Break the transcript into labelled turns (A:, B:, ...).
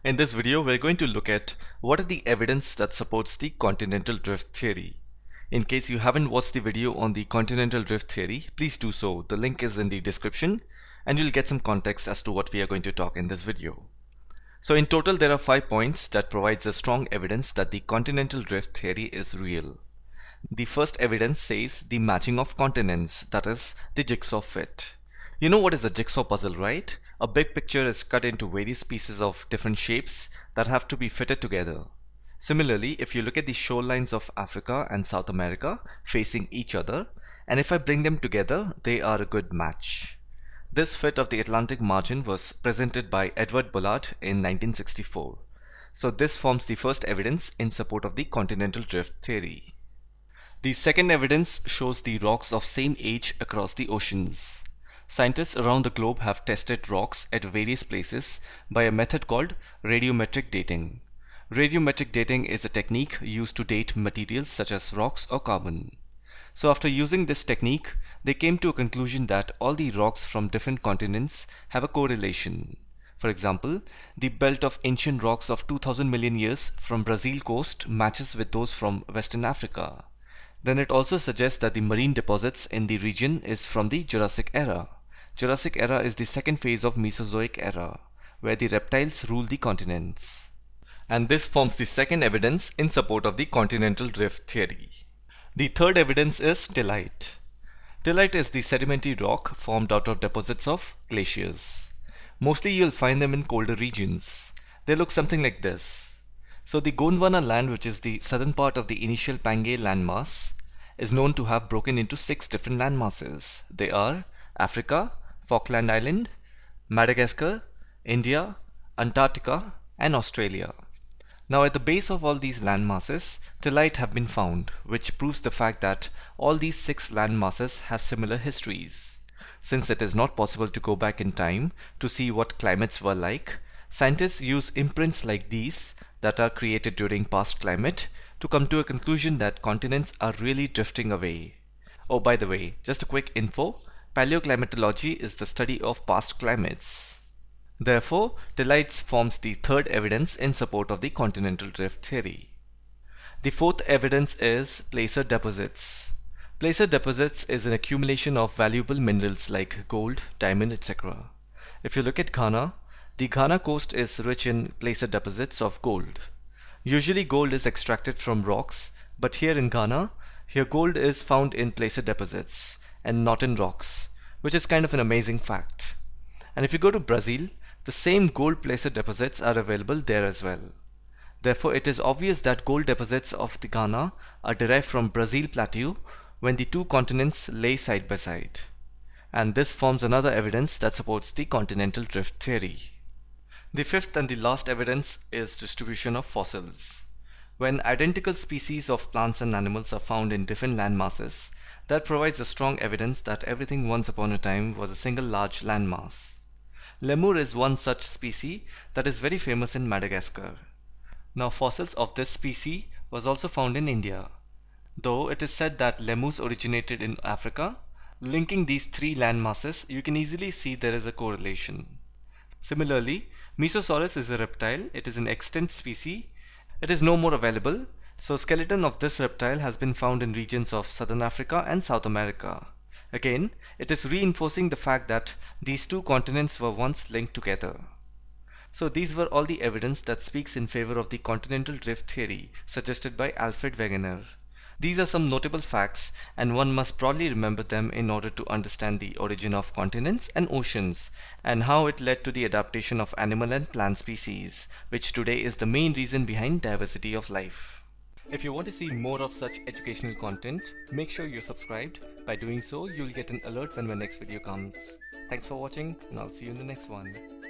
A: In this video, we're going to look at what are the evidence that supports the continental drift theory. In case you haven't watched the video on the continental drift theory, please do so. The link is in the description and you'll get some context as to what we are going to talk in this video. So in total, there are 5 points that provides a strong evidence that the continental drift theory is real. The first evidence says the matching of continents, that is, the jigsaw fit. You know what is a jigsaw puzzle, right? A big picture is cut into various pieces of different shapes that have to be fitted together. Similarly, if you look at the shorelines of Africa and South America facing each other, and if I bring them together, they are a good match. This fit of the Atlantic margin was presented by Edward Bullard in 1964. So this forms the first evidence in support of the continental drift theory. The second evidence shows the rocks of same age across the oceans. Scientists around the globe have tested rocks at various places by a method called radiometric dating. Radiometric dating is a technique used to date materials such as rocks or carbon. So after using this technique, they came to a conclusion that all the rocks from different continents have a correlation. For example, the belt of ancient rocks of 2000 million years from Brazil coast matches with those from Western Africa. Then it also suggests that the marine deposits in the region is from the Jurassic era. Jurassic era is the second phase of Mesozoic era, where the reptiles rule the continents. And this forms the second evidence in support of the continental drift theory. The third evidence is tillite. Tillite is the sedimentary rock formed out of deposits of glaciers. Mostly you'll find them in colder regions. They look something like this. So the Gondwana land, which is the southern part of the initial Pangaea landmass, is known to have broken into 6 different landmasses. They are Africa, Falkland Island, Madagascar, India, Antarctica, and Australia. Now at the base of all these landmasses, tillite have been found, which proves the fact that all these 6 landmasses have similar histories. Since it is not possible to go back in time to see what climates were like, scientists use imprints like these that are created during past climate to come to a conclusion that continents are really drifting away. Oh, by the way, just a quick info, paleoclimatology is the study of past climates. Therefore, tillite forms the third evidence in support of the continental drift theory. The fourth evidence is placer deposits. Placer deposits is an accumulation of valuable minerals like gold, diamond, etc. If you look at Ghana, the Ghana coast is rich in placer deposits of gold. Usually gold is extracted from rocks, but here in Ghana, gold is found in placer deposits and not in rocks, which is kind of an amazing fact. And if you go to Brazil, the same gold placer deposits are available there as well. Therefore, it is obvious that gold deposits of the Ghana are derived from Brazil Plateau when the two continents lay side by side. And this forms another evidence that supports the continental drift theory. The fifth and the last evidence is distribution of fossils. When identical species of plants and animals are found in different landmasses, that provides a strong evidence that everything once upon a time was a single large landmass. Lemur is one such species that is very famous in Madagascar. Now fossils of this species was also found in India. Though it is said that lemurs originated in Africa, linking these 3 landmasses, you can easily see there is a correlation. Similarly, Mesosaurus is a reptile. It is an extinct species. It is no more available, so skeleton of this reptile has been found in regions of Southern Africa and South America. Again, it is reinforcing the fact that these 2 continents were once linked together. So these were all the evidence that speaks in favor of the continental drift theory suggested by Alfred Wegener. These are some notable facts, and one must broadly remember them in order to understand the origin of continents and oceans and how it led to the adaptation of animal and plant species, which today is the main reason behind diversity of life. If you want to see more of such educational content, make sure you're subscribed. By doing so, you'll get an alert when my next video comes. Thanks for watching, and I'll see you in the next one.